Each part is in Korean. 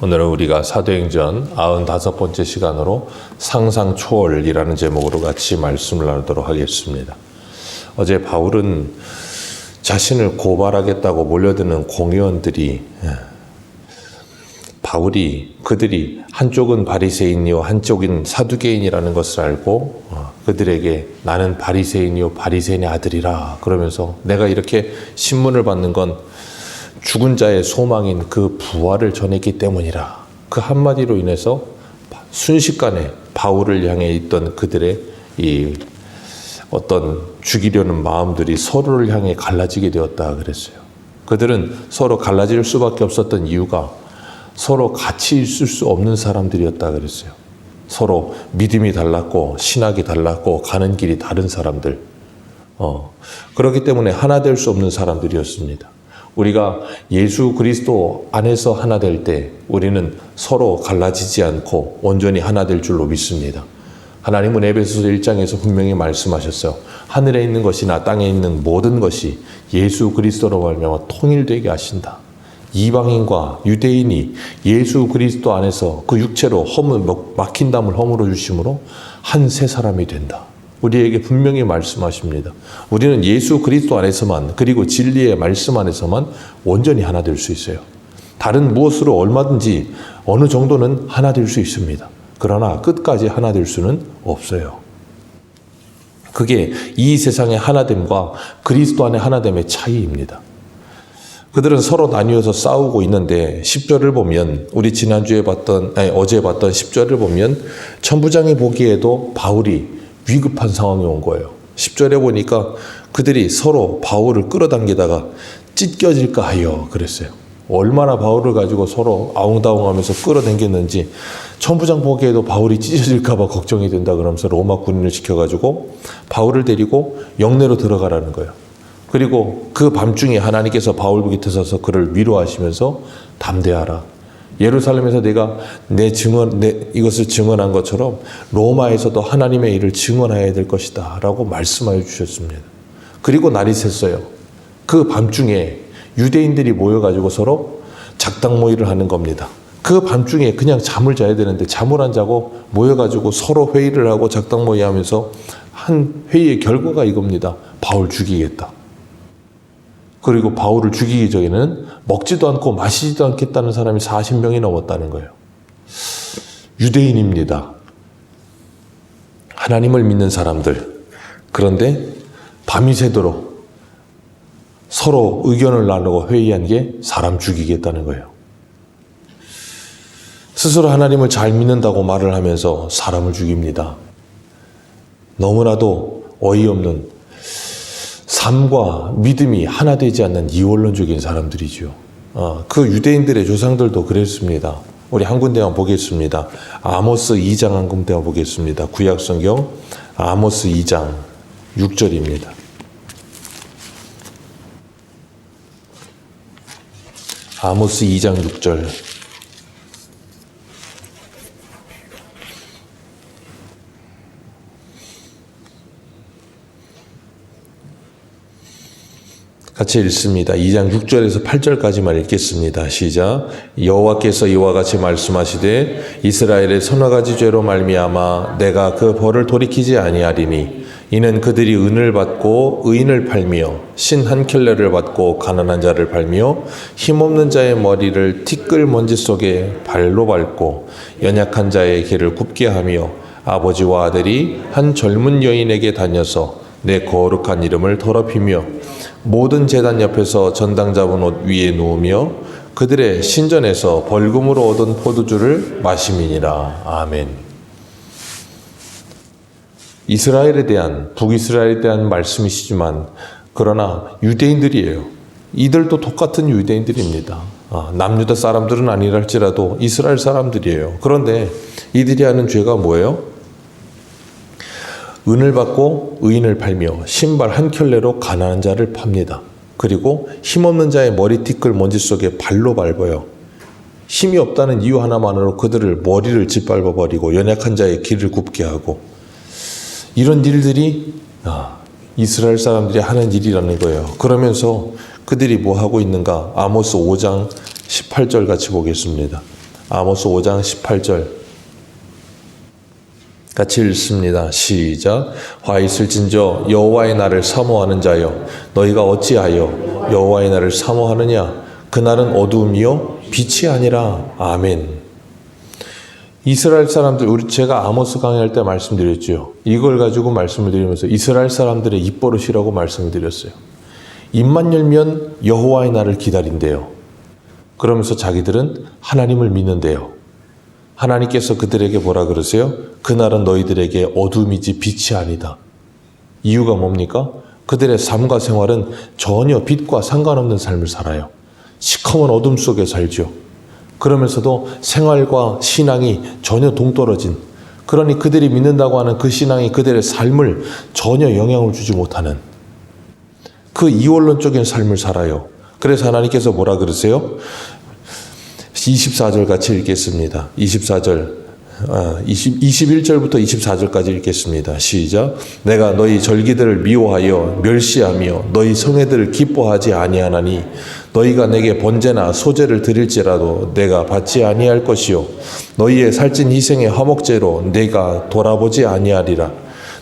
오늘은 우리가 사도행전 95번째 시간으로 상상초월이라는 제목으로 같이 말씀을 나누도록 하겠습니다. 어제 바울은 자신을 고발하겠다고 몰려드는 공의원들이 그들이 한쪽은 바리새인이요 한쪽은 사두개인이라는 것을 알고 그들에게 나는 바리새인이요 바리새인의 아들이라 그러면서 내가 이렇게 신문을 받는 건 죽은 자의 소망인 그 부활을 전했기 때문이라. 그 한마디로 인해서 순식간에 바울을 향해 있던 그들의 이 어떤 죽이려는 마음들이 서로를 향해 갈라지게 되었다 그랬어요. 그들은 서로 갈라질 수밖에 없었던 이유가 서로 같이 있을 수 없는 사람들이었다 그랬어요. 서로 믿음이 달랐고 신학이 달랐고 가는 길이 다른 사람들. 그렇기 때문에 하나 될 수 없는 사람들이었습니다. 우리가 예수 그리스도 안에서 하나 될 때 우리는 서로 갈라지지 않고 온전히 하나 될 줄로 믿습니다. 하나님은 에베소서 1장에서 분명히 말씀하셨어요. 하늘에 있는 것이나 땅에 있는 모든 것이 예수 그리스도로 말미암아 통일되게 하신다. 이방인과 유대인이 예수 그리스도 안에서 그 육체로 막힌 담을 허물어 주심으로 한 새 사람이 된다. 우리에게 분명히 말씀하십니다. 우리는 예수 그리스도 안에서만 그리고 진리의 말씀 안에서만 온전히 하나 될 수 있어요. 다른 무엇으로 얼마든지 어느 정도는 하나 될 수 있습니다. 그러나 끝까지 하나 될 수는 없어요. 그게 이 세상의 하나됨과 그리스도 안의 하나됨의 차이입니다. 그들은 서로 나뉘어서 싸우고 있는데 10절을 보면 우리 어제 봤던 10절을 보면 천부장이 보기에도 바울이 위급한 상황이 온 거예요. 10절에 보니까 그들이 서로 바울을 끌어당기다가 찢겨질까 하여 그랬어요. 얼마나 바울을 가지고 서로 아웅다웅하면서 끌어당겼는지 천부장 보기에도 바울이 찢어질까 봐 걱정이 된다 그러면서 로마 군인을 시켜가지고 바울을 데리고 영내로 들어가라는 거예요. 그리고 그 밤중에 하나님께서 바울 곁에 서서 그를 위로하시면서 담대하라. 예루살렘에서 내가 이것을 증언한 것처럼 로마에서도 하나님의 일을 증언해야 될 것이다 라고 말씀하여 주셨습니다. 그리고 날이 샜어요. 그 밤중에 유대인들이 모여가지고 서로 작당 모의를 하는 겁니다. 그 밤중에 그냥 잠을 자야 되는데 잠을 안 자고 모여가지고 서로 회의를 하고 작당 모의하면서 한 회의의 결과가 이겁니다. 바울 죽이겠다. 그리고 바울을 죽이기 전에는 먹지도 않고 마시지도 않겠다는 사람이 40명이 넘었다는 거예요. 유대인입니다. 하나님을 믿는 사람들. 그런데 밤이 새도록 서로 의견을 나누고 회의한 게 사람 죽이겠다는 거예요. 스스로 하나님을 잘 믿는다고 말을 하면서 사람을 죽입니다. 너무나도 어이없는 삶과 믿음이 하나 되지 않는 이원론적인 사람들이죠. 그 유대인들의 조상들도 그랬습니다. 우리 한 군데만 보겠습니다. 아모스 2장 한 군데만 보겠습니다. 구약성경 아모스 2장 6절입니다. 아모스 2장 6절. 같이 읽습니다. 2장 6절에서 8절까지만 읽겠습니다. 시작. 여호와께서 이와 같이 말씀하시되 이스라엘의 서너 가지 죄로 말미암아 내가 그 벌을 돌이키지 아니하리니 이는 그들이 은을 받고 의인을 팔며 신 한 켤레를 받고 가난한 자를 팔며 힘없는 자의 머리를 티끌 먼지 속에 발로 밟고 연약한 자의 길을 굽게 하며 아버지와 아들이 한 젊은 여인에게 다녀서 내 거룩한 이름을 더럽히며 모든 제단 옆에서 전당 잡은 옷 위에 누우며 그들의 신전에서 벌금으로 얻은 포도주를 마심이니라. 아멘. 이스라엘에 대한 북이스라엘에 대한 말씀이시지만 그러나 유대인들이에요. 이들도 똑같은 유대인들입니다. 남유다 사람들은 아니라 할지라도 이스라엘 사람들이에요. 그런데 이들이 하는 죄가 뭐예요? 은을 받고 의인을 팔며 신발 한 켤레로 가난한 자를 팝니다. 그리고 힘없는 자의 머리티끌 먼지 속에 발로 밟아요. 힘이 없다는 이유 하나만으로 그들을 머리를 짓밟아버리고 연약한 자의 길을 굽게 하고 이런 일들이 이스라엘 사람들이 하는 일이라는 거예요. 그러면서 그들이 뭐 하고 있는가? 아모스 5장 18절 같이 보겠습니다. 아모스 5장 18절 같이 읽습니다. 시작. 화 있을진저 여호와의 날을 사모하는 자여, 너희가 어찌하여 여호와의 날을 사모하느냐? 그날은 어두움이요 빛이 아니라. 아멘. 이스라엘 사람들, 제가 아모스 강의할 때 말씀드렸죠. 이걸 가지고 말씀을 드리면서 이스라엘 사람들의 입버릇이라고 말씀을 드렸어요. 입만 열면 여호와의 날을 기다린대요. 그러면서 자기들은 하나님을 믿는데요. 하나님께서 그들에게 뭐라 그러세요? 그날은 너희들에게 어둠이지 빛이 아니다. 이유가 뭡니까? 그들의 삶과 생활은 전혀 빛과 상관없는 삶을 살아요. 시커먼 어둠 속에 살죠. 그러면서도 생활과 신앙이 전혀 동떨어진, 그러니 그들이 믿는다고 하는 그 신앙이 그들의 삶을 전혀 영향을 주지 못하는 그 이원론적인 삶을 살아요. 그래서 하나님께서 뭐라 그러세요? 24절 같이 읽겠습니다. 21절부터 24절까지 읽겠습니다. 시작. 내가 너희 절기들을 미워하여 멸시하며 너희 성회들을 기뻐하지 아니하나니 너희가 내게 번제나 소제를 드릴지라도 내가 받지 아니할 것이요 너희의 살찐 희생의 화목제로 내가 돌아보지 아니하리라.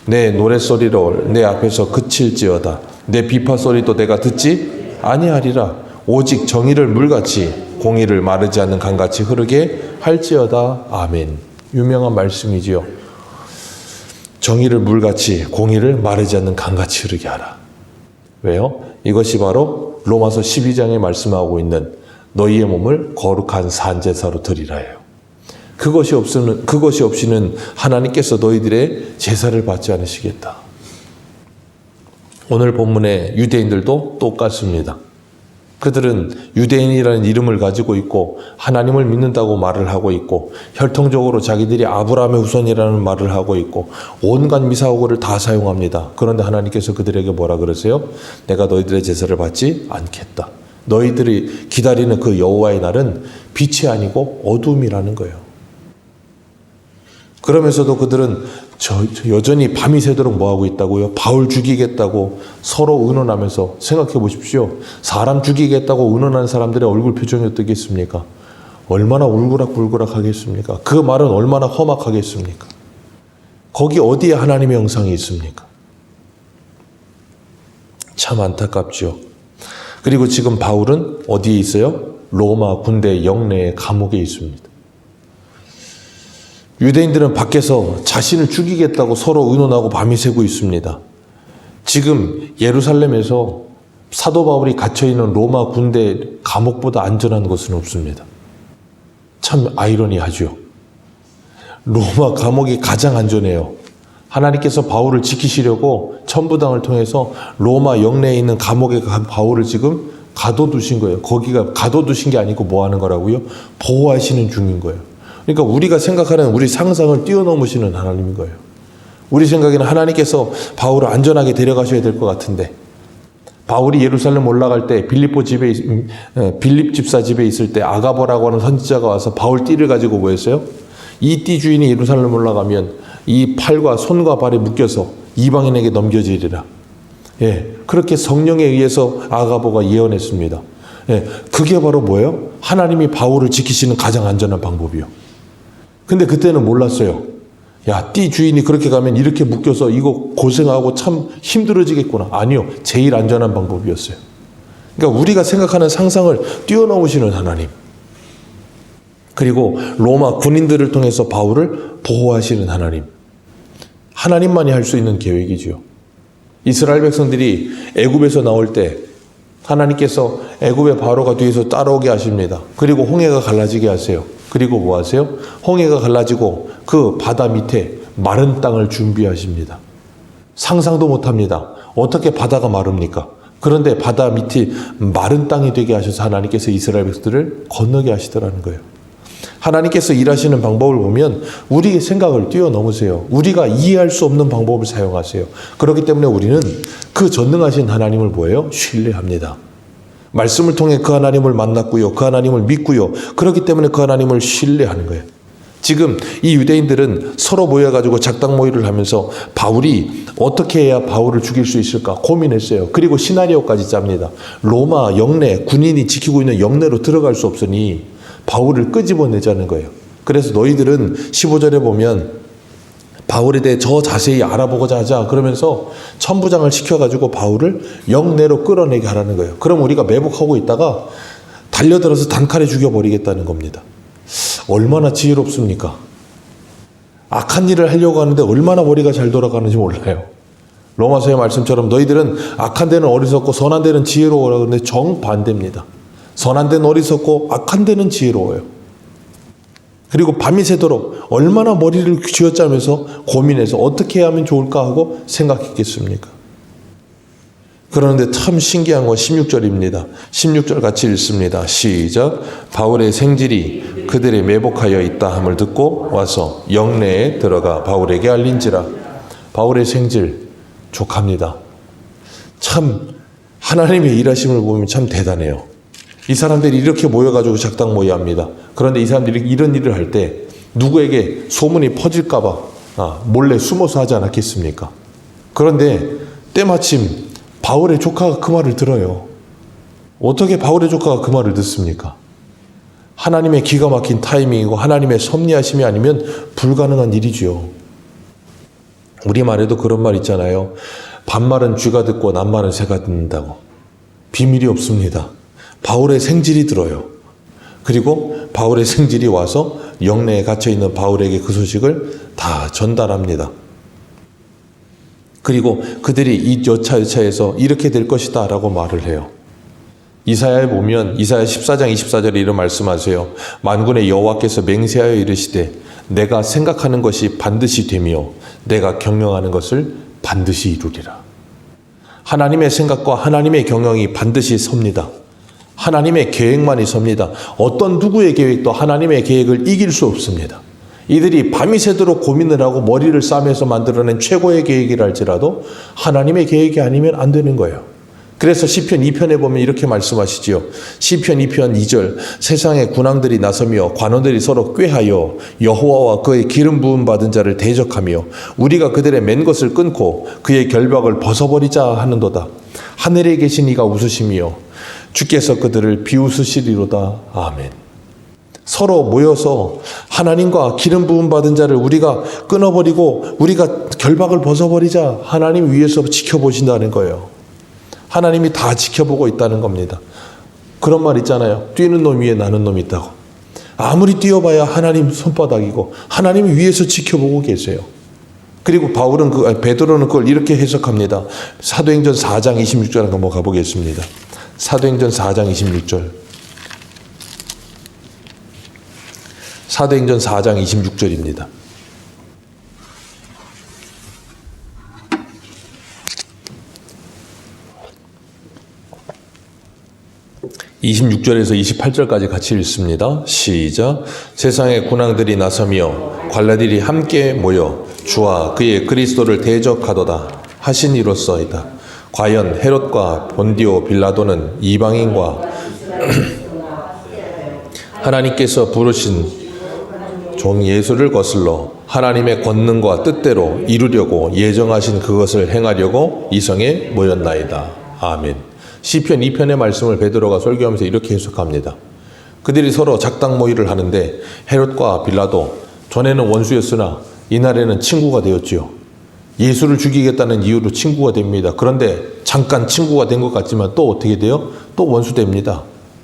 내 노랫소리로 내 앞에서 그칠지어다. 내 비파소리도 내가 듣지 아니하리라. 오직 정의를 물같이 공의를 마르지 않는 강같이 흐르게 할지어다. 아멘. 유명한 말씀이지요. 정의를 물같이 공의를 마르지 않는 강같이 흐르게 하라. 왜요? 이것이 바로 로마서 12장에 말씀하고 있는 너희의 몸을 거룩한 산제사로 드리라예요. 그것이 없이는 하나님께서 너희들의 제사를 받지 않으시겠다. 오늘 본문의 유대인들도 똑같습니다. 그들은 유대인이라는 이름을 가지고 있고 하나님을 믿는다고 말을 하고 있고 혈통적으로 자기들이 아브라함의 후손이라는 말을 하고 있고 온갖 미사오고를 다 사용합니다. 그런데 하나님께서 그들에게 뭐라 그러세요? 내가 너희들의 제사를 받지 않겠다. 너희들이 기다리는 그 여호와의 날은 빛이 아니고 어둠이라는 거예요. 그러면서도 그들은 여전히 밤이 새도록 뭐하고 있다고요? 바울 죽이겠다고 서로 의논하면서 생각해 보십시오. 사람 죽이겠다고 의논한 사람들의 얼굴 표정이 어떻겠습니까? 얼마나 울그락불그락 하겠습니까? 그 말은 얼마나 험악하겠습니까? 거기 어디에 하나님의 형상이 있습니까? 참 안타깝죠. 그리고 지금 바울은 어디에 있어요? 로마 군대 영내의 감옥에 있습니다. 유대인들은 밖에서 자신을 죽이겠다고 서로 의논하고 밤이 새고 있습니다. 지금 예루살렘에서 사도 바울이 갇혀있는 로마 군대 감옥보다 안전한 곳은 없습니다. 참 아이러니하죠. 로마 감옥이 가장 안전해요. 하나님께서 바울을 지키시려고 천부당을 통해서 로마 영내에 있는 감옥에 간 바울을 지금 가둬두신 거예요. 거기가 가둬두신 게 아니고 뭐 하는 거라고요? 보호하시는 중인 거예요. 그러니까 우리가 생각하는 우리 상상을 뛰어넘으시는 하나님인 거예요. 우리 생각에는 하나님께서 바울을 안전하게 데려가셔야 될 것 같은데 바울이 예루살렘 올라갈 때 빌립 집사 집에 있을 때 아가보라고 하는 선지자가 와서 바울 띠를 가지고 뭐 했어요? 이 띠 주인이 예루살렘 올라가면 이 팔과 손과 발에 묶여서 이방인에게 넘겨지리라. 예, 그렇게 성령에 의해서 아가보가 예언했습니다. 예, 그게 바로 뭐예요? 하나님이 바울을 지키시는 가장 안전한 방법이요. 근데 그때는 몰랐어요. 야, 띠 주인이 그렇게 가면 이렇게 묶여서 이거 고생하고 참 힘들어지겠구나. 아니요. 제일 안전한 방법이었어요. 그러니까 우리가 생각하는 상상을 뛰어넘으시는 하나님. 그리고 로마 군인들을 통해서 바울을 보호하시는 하나님. 하나님만이 할 수 있는 계획이지요. 이스라엘 백성들이 애굽에서 나올 때 하나님께서 애굽의 바로가 뒤에서 따라오게 하십니다. 그리고 홍해가 갈라지게 하세요. 그리고 뭐 하세요? 홍해가 갈라지고 그 바다 밑에 마른 땅을 준비하십니다. 상상도 못합니다. 어떻게 바다가 마릅니까? 그런데 바다 밑이 마른 땅이 되게 하셔서 하나님께서 이스라엘 백성들을 건너게 하시더라는 거예요. 하나님께서 일하시는 방법을 보면 우리의 생각을 뛰어넘으세요. 우리가 이해할 수 없는 방법을 사용하세요. 그렇기 때문에 우리는 그 전능하신 하나님을 뭐예요? 신뢰합니다. 말씀을 통해 그 하나님을 만났고요. 그 하나님을 믿고요. 그렇기 때문에 그 하나님을 신뢰하는 거예요. 지금 이 유대인들은 서로 모여가지고 작당 모의를 하면서 바울이 어떻게 해야 바울을 죽일 수 있을까 고민했어요. 그리고 시나리오까지 짭니다. 로마 영내 군인이 지키고 있는 영내로 들어갈 수 없으니 바울을 끄집어내자는 거예요. 그래서 너희들은 15절에 보면 바울에 대해 더 자세히 알아보고자 하자 그러면서 천부장을 시켜가지고 바울을 영내로 끌어내게 하라는 거예요. 그럼 우리가 매복하고 있다가 달려들어서 단칼에 죽여버리겠다는 겁니다. 얼마나 지혜롭습니까? 악한 일을 하려고 하는데 얼마나 머리가 잘 돌아가는지 몰라요. 로마서의 말씀처럼 너희들은 악한 데는 어리석고 선한 데는 지혜로워라. 그런데 정반대입니다. 선한 데는 어리석고 악한 데는 지혜로워요. 그리고 밤이 새도록 얼마나 머리를 쥐어짜면서 고민해서 어떻게 해야 하면 좋을까 하고 생각했겠습니까? 그런데 참 신기한 건 16절입니다. 16절 같이 읽습니다. 시작. 바울의 생질이 그들의 매복하여 있다 함을 듣고 와서 영내에 들어가 바울에게 알린지라. 바울의 생질 족합니다. 참 하나님의 일하심을 보면 참 대단해요. 이 사람들이 이렇게 모여가지고 작당 모의합니다. 그런데 이 사람들이 이런 일을 할 때 누구에게 소문이 퍼질까봐 몰래 숨어서 하지 않았겠습니까? 그런데 때마침 바울의 조카가 그 말을 들어요. 어떻게 바울의 조카가 그 말을 듣습니까? 하나님의 기가 막힌 타이밍이고 하나님의 섭리하심이 아니면 불가능한 일이지요. 우리말에도 그런 말 있잖아요. 반말은 쥐가 듣고 낱말은 새가 듣는다고. 비밀이 없습니다. 바울의 생질이 들어요. 그리고 바울의 생질이 와서 영내에 갇혀있는 바울에게 그 소식을 다 전달합니다. 그리고 그들이 이 여차여차해서 이렇게 될 것이다 라고 말을 해요. 이사야에 보면 이사야 14장 24절에 이런 말씀하세요. 만군의 여호와께서 맹세하여 이르시되 내가 생각하는 것이 반드시 되며 내가 경영하는 것을 반드시 이루리라. 하나님의 생각과 하나님의 경영이 반드시 섭니다. 하나님의 계획만이 섭니다. 어떤 누구의 계획도 하나님의 계획을 이길 수 없습니다. 이들이 밤이 새도록 고민을 하고 머리를 싸매서 만들어낸 최고의 계획이랄지라도 하나님의 계획이 아니면 안 되는 거예요. 그래서 시편 2편에 보면 이렇게 말씀하시지요. 시편 2편 2절 세상의 군왕들이 나서며 관원들이 서로 꾀하여 여호와와 그의 기름 부음 받은 자를 대적하며 우리가 그들의 맨 것을 끊고 그의 결박을 벗어버리자 하는도다. 하늘에 계신 이가 웃으시며 주께서 그들을 비웃으시리로다. 아멘. 서로 모여서 하나님과 기름 부음 받은 자를 우리가 끊어버리고 우리가 결박을 벗어버리자. 하나님 위에서 지켜보신다는 거예요. 하나님이 다 지켜보고 있다는 겁니다. 그런 말 있잖아요. 뛰는 놈 위에 나는 놈이 있다고. 아무리 뛰어봐야 하나님 손바닥이고 하나님이 위에서 지켜보고 계세요. 그리고 베드로는 그걸 이렇게 해석합니다. 사도행전 4장 26절 한번 가보겠습니다. 사도행전 4장 26절. 사도행전 4장 26절입니다. (26절에서) (28절까지) 같이 읽습니다. 시작. 세상의 군왕들이 나서며 관라들이 함께 모여 주와 그의 그리스도를 대적하도다 하신 이로써이다. 과연 헤롯과 본디오 빌라도는 이방인과 하나님께서 부르신 종 예수를 거슬러 하나님의 권능과 뜻대로 이루려고 예정하신 그것을 행하려고 이 성에 모였나이다. 아멘. 시편 2편의 말씀을 베드로가 설교하면서 이렇게 해석합니다. 그들이 서로 작당 모의를 하는데 헤롯과 빌라도 전에는 원수였으나 이날에는 친구가 되었지요. 예수를 죽이겠다는 이유로 친구가 됩니다. 그런데 잠깐 친구가 된 것 같지만 또 어떻게 돼요? 또 원수됩니다.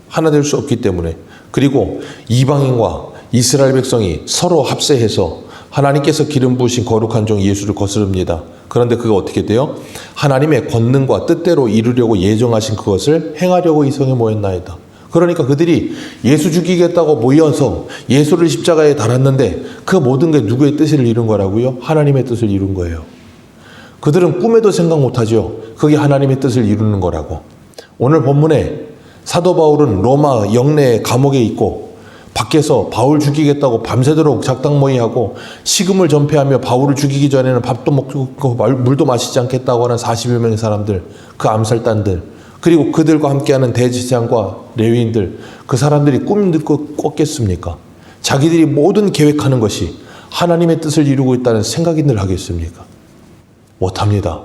하나 될 수 없기 때문에. 그리고 이방인과 이스라엘 백성이 서로 합세해서 하나님께서 기름 부으신 거룩한 종 예수를 거스릅니다. 그런데 그가 어떻게 돼요? 하나님의 권능과 뜻대로 이루려고 예정하신 그것을 행하려고 이 성에 모였나이다. 그러니까 그들이 예수 죽이겠다고 모여서 예수를 십자가에 달았는데 그 모든 게 누구의 뜻을 이룬 거라고요? 하나님의 뜻을 이룬 거예요. 그들은 꿈에도 생각 못하죠. 그게 하나님의 뜻을 이루는 거라고. 오늘 본문에 사도 바울은 로마 영내 감옥에 있고 밖에서 바울 죽이겠다고 밤새도록 작당 모의하고 식음을 전폐하며 바울을 죽이기 전에는 밥도 먹고 물도 마시지 않겠다고 하는 40여 명의 사람들, 그 암살단들, 그리고 그들과 함께하는 대제사장과 레위인들, 그 사람들이 꿈듣고 꿨겠습니까? 자기들이 모든 계획하는 것이 하나님의 뜻을 이루고 있다는 생각이 늘 하겠습니까? 못합니다.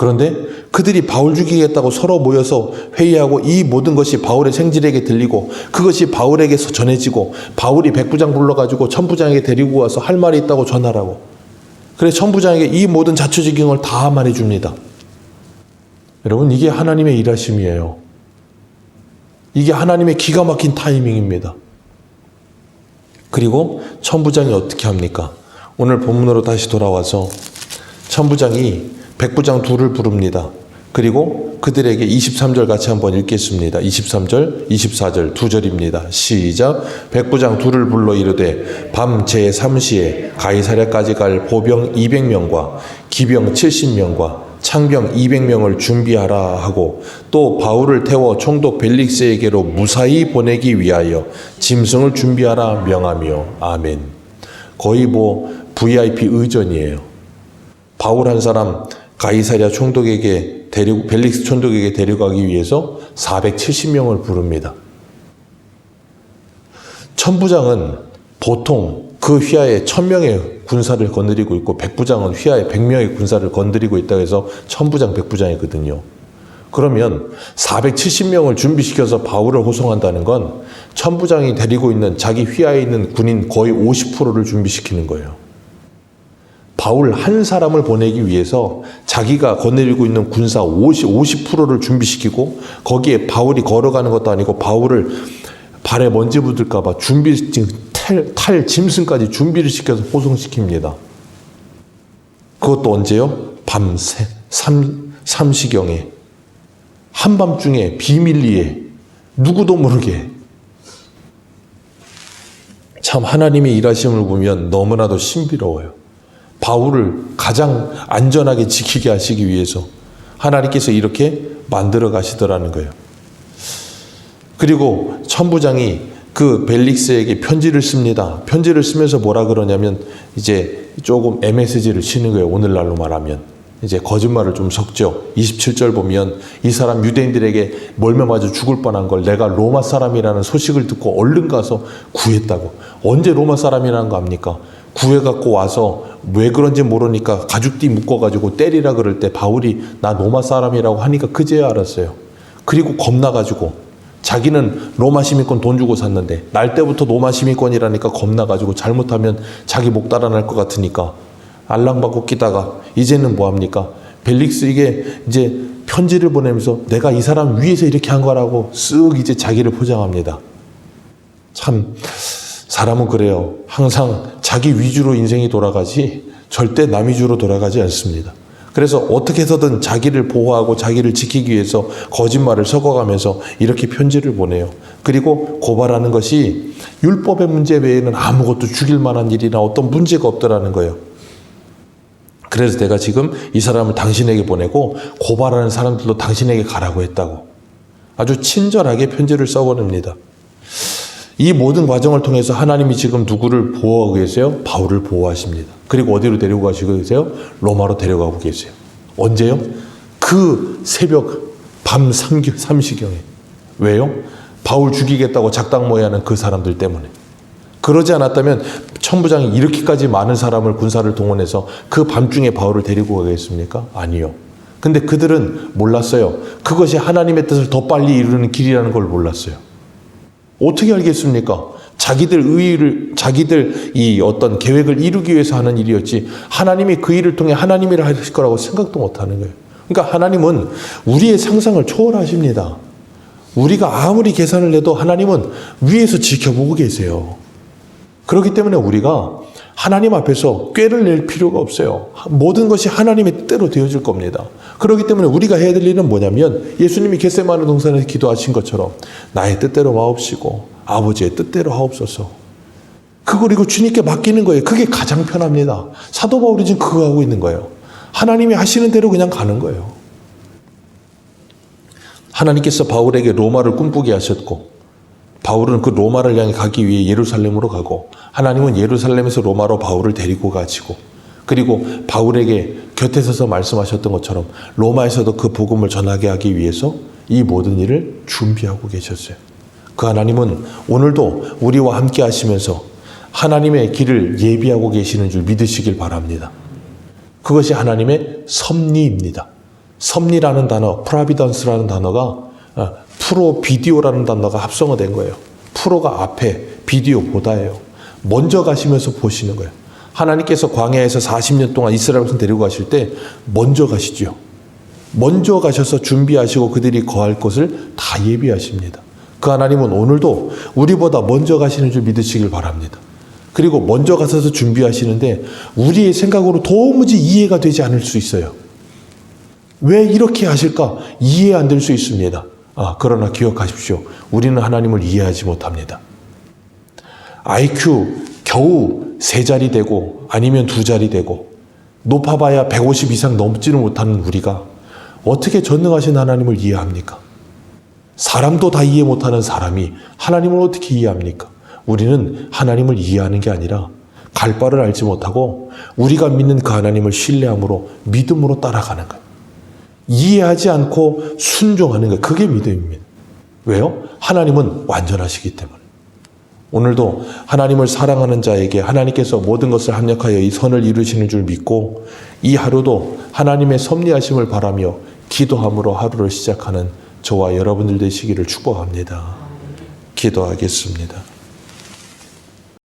그런데 그들이 바울 죽이겠다고 서로 모여서 회의하고 이 모든 것이 바울의 생질에게 들리고 그것이 바울에게서 전해지고 바울이 백부장 불러가지고 천부장에게 데리고 와서 할 말이 있다고 전하라고. 그래서 천부장에게 이 모든 자초지경을 걸 다 말해줍니다. 여러분, 이게 하나님의 일하심이에요. 이게 하나님의 기가 막힌 타이밍입니다. 그리고 천부장이 어떻게 합니까? 오늘 본문으로 다시 돌아와서 천부장이 백부장 둘을 부릅니다. 그리고 그들에게 23절 같이 한번 읽겠습니다. 23절, 24절 두 절입니다. 시작. 백부장 둘을 불러 이르되 밤 제3시에 가이사랴까지 갈 보병 200명과 기병 70명과 창병 200명을 준비하라 하고 또 바울을 태워 총독 벨릭스에게로 무사히 보내기 위하여 짐승을 준비하라 명하며. 아멘. 거의 VIP 의전이에요. 바울 한 사람 가이사랴 총독에게 벨릭스 총독에게 데려가기 위해서 470명을 부릅니다. 천부장은 보통 그 휘하에 1000명의 군사를 거느리고 있고 백부장은 휘하에 100명의 군사를 거느리고 있다고 해서 천부장, 백부장이거든요. 그러면 470명을 준비시켜서 바울을 호송한다는 건 천부장이 데리고 있는 자기 휘하에 있는 군인 거의 50%를 준비시키는 거예요. 바울 한 사람을 보내기 위해서 자기가 거느리고 있는 군사 50%를 준비시키고 거기에 바울이 걸어가는 것도 아니고 바울을 발에 먼지 묻을까 봐 탈 짐승까지 준비를 시켜서 호송시킵니다. 그것도 언제요? 밤 3시경에 한밤중에 비밀리에 누구도 모르게. 참 하나님의 일하심을 보면 너무나도 신비로워요. 바울을 가장 안전하게 지키게 하시기 위해서 하나님께서 이렇게 만들어 가시더라는 거예요. 그리고 천부장이 그 벨릭스에게 편지를 씁니다. 편지를 쓰면서 뭐라 그러냐면 이제 조금 MSG를 치는 거예요. 오늘날로 말하면. 이제 거짓말을 좀 섞죠. 27절 보면 이 사람 유대인들에게 몰매 맞아 죽을 뻔한 걸 내가 로마 사람이라는 소식을 듣고 얼른 가서 구했다고. 언제 로마 사람이라는 거 압니까? 구해갖고 와서 왜 그런지 모르니까 가죽띠 묶어가지고 때리라 그럴 때 바울이 나 로마 사람이라고 하니까 그제야 알았어요. 그리고 겁나가지고 자기는 로마 시민권 돈 주고 샀는데 날 때부터 로마 시민권이라니까 겁나가지고 잘못하면 자기 목 달아날 것 같으니까 알랑방구 끼다가 이제는 뭐합니까? 벨릭스에게 이제 편지를 보내면서 내가 이 사람 위에서 이렇게 한 거라고 쓱 이제 자기를 포장합니다. 참 사람은 그래요. 항상 자기 위주로 인생이 돌아가지 절대 남 위주로 돌아가지 않습니다. 그래서 어떻게 해서든 자기를 보호하고 자기를 지키기 위해서 거짓말을 섞어가면서 이렇게 편지를 보내요. 그리고 고발하는 것이 율법의 문제 외에는 아무것도 죽일 만한 일이나 어떤 문제가 없더라는 거예요. 그래서 내가 지금 이 사람을 당신에게 보내고 고발하는 사람들도 당신에게 가라고 했다고. 아주 친절하게 편지를 써보냅니다. 이 모든 과정을 통해서 하나님이 지금 누구를 보호하고 계세요? 바울을 보호하십니다. 그리고 어디로 데리고 가시고 계세요? 로마로 데려가고 계세요. 언제요? 그 새벽 밤 3시경에. 왜요? 바울 죽이겠다고 작당 모의하는 그 사람들 때문에. 그러지 않았다면 천부장이 이렇게까지 많은 사람을 군사를 동원해서 그 밤중에 바울을 데리고 가겠습니까? 아니요. 근데 그들은 몰랐어요. 그것이 하나님의 뜻을 더 빨리 이루는 길이라는 걸 몰랐어요. 어떻게 알겠습니까? 자기들 이 어떤 계획을 이루기 위해서 하는 일이었지 하나님이 그 일을 통해 하나님이 하실 거라고 생각도 못 하는 거예요. 그러니까 하나님은 우리의 상상을 초월하십니다. 우리가 아무리 계산을 해도 하나님은 위에서 지켜보고 계세요. 그렇기 때문에 우리가 하나님 앞에서 꾀를 낼 필요가 없어요. 모든 것이 하나님의 뜻대로 되어질 겁니다. 그렇기 때문에 우리가 해야 될 일은 뭐냐면 예수님이 겟세마네 동산에서 기도하신 것처럼 나의 뜻대로 마옵시고 아버지의 뜻대로 하옵소서. 그리고 주님께 맡기는 거예요. 그게 가장 편합니다. 사도 바울이 지금 그거 하고 있는 거예요. 하나님이 하시는 대로 그냥 가는 거예요. 하나님께서 바울에게 로마를 꿈꾸게 하셨고 바울은 그 로마를 향해 가기 위해 예루살렘으로 가고 하나님은 예루살렘에서 로마로 바울을 데리고 가시고 그리고 바울에게 곁에 서서 말씀하셨던 것처럼 로마에서도 그 복음을 전하게 하기 위해서 이 모든 일을 준비하고 계셨어요. 그 하나님은 오늘도 우리와 함께 하시면서 하나님의 길을 예비하고 계시는 줄 믿으시길 바랍니다. 그것이 하나님의 섭리입니다. 섭리라는 단어, 프라비던스라는 단어가 프로 비디오라는 단어가 합성어된 거예요. 프로가 앞에, 비디오 보다예요. 먼저 가시면서 보시는 거예요. 하나님께서 광야에서 40년 동안 이스라엘 백성 데리고 가실 때 먼저 가시죠. 먼저 가셔서 준비하시고 그들이 거할 곳을 다 예비하십니다. 그 하나님은 오늘도 우리보다 먼저 가시는 줄 믿으시길 바랍니다. 그리고 먼저 가셔서 준비하시는데 우리의 생각으로 도무지 이해가 되지 않을 수 있어요. 왜 이렇게 하실까? 이해 안 될 수 있습니다. 그러나 기억하십시오. 우리는 하나님을 이해하지 못합니다. IQ 겨우 3자리 되고 아니면 2자리 되고 높아봐야 150 이상 넘지는 못하는 우리가 어떻게 전능하신 하나님을 이해합니까? 사람도 다 이해 못하는 사람이 하나님을 어떻게 이해합니까? 우리는 하나님을 이해하는 게 아니라 갈 바를 알지 못하고 우리가 믿는 그 하나님을 신뢰함으로 믿음으로 따라가는 거예요. 이해하지 않고 순종하는 것, 그게 믿음입니다. 왜요? 하나님은 완전하시기 때문에. 오늘도 하나님을 사랑하는 자에게 하나님께서 모든 것을 합력하여 이 선을 이루시는 줄 믿고 이 하루도 하나님의 섭리하심을 바라며 기도함으로 하루를 시작하는 저와 여러분들 되시기를 축복합니다. 기도하겠습니다.